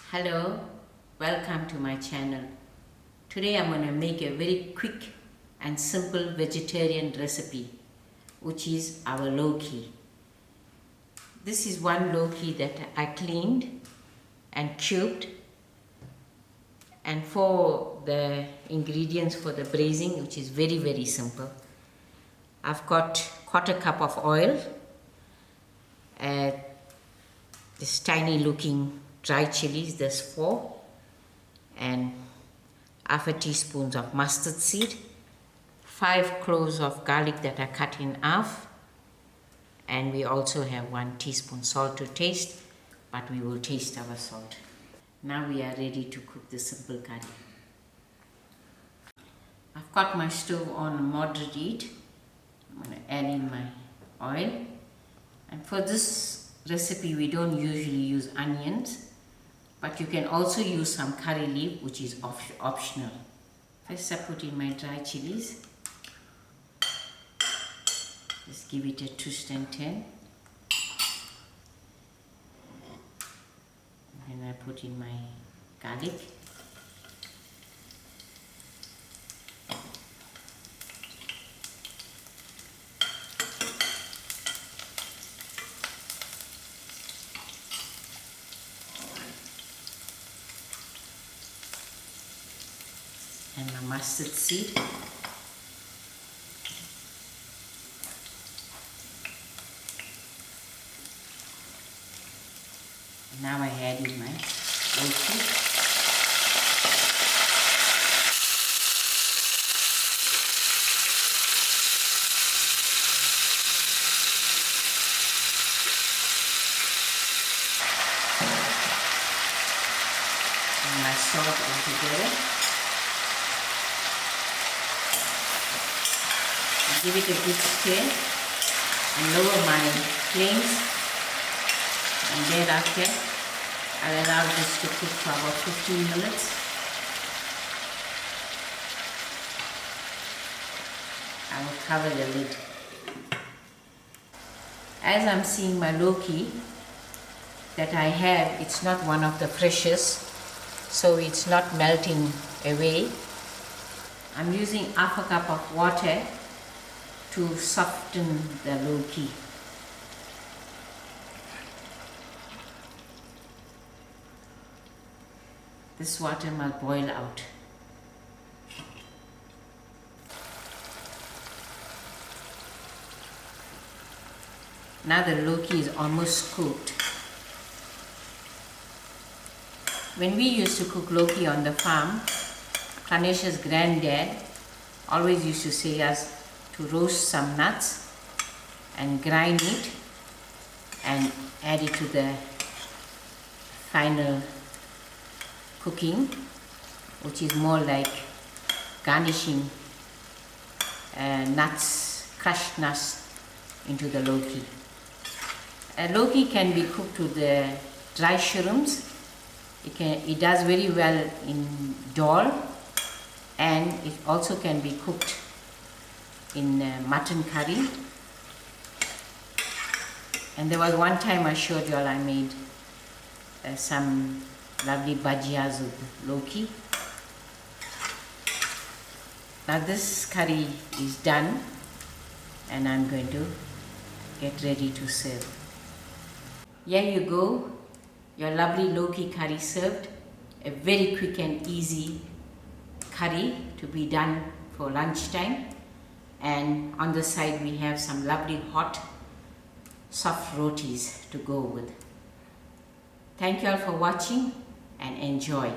Hello, welcome to my channel. Today I'm going to make a very quick and simple vegetarian recipe, which is our Loki. This is one Loki that I cleaned and cubed, and for the ingredients for the braising, which is very simple, I've got 1/4 cup of oil, this tiny looking dry chilies, there's 4, and 1/2 teaspoon of mustard seed, 5 cloves of garlic that are cut in half, and we also have 1 teaspoon salt to taste, but we will taste our salt. Now we are ready to cook the simple curry. I've got my stove on moderate heat. I'm going to add in my oil, and for this recipe we don't usually use onions, but you can also use some curry leaf, which is optional. First I put in my dry chilies. Just give it a twist and turn. And then I put in my garlic. And my mustard seed. And now I add in my Loki. And my salt all together. Give it a good stir and lower my flames, and thereafter I'll allow this to cook for about 15 minutes. I will cover the lid. As I'm seeing my Loki that I have, it's not one of the freshest, so it's not melting away. I'm using 1/2 cup of water to soften the Loki. This water must boil out. Now the Loki is almost cooked. When we used to cook Loki on the farm, Kanesh's granddad always used to say us to roast some nuts and grind it and add it to the final cooking, which is more like garnishing nuts, crushed nuts into the Loki. Loki can be cooked with the dry shrooms. It does very well in dal, and it also can be cooked in mutton curry. And there was one time I showed you all I made some lovely bhajias with Loki. Now this curry is done, and I'm going to get ready to serve. Here you go, your lovely Loki curry served. A very quick and easy curry to be done for lunchtime. And on the side we have some lovely hot soft rotis to go with. Thank you all for watching and enjoy.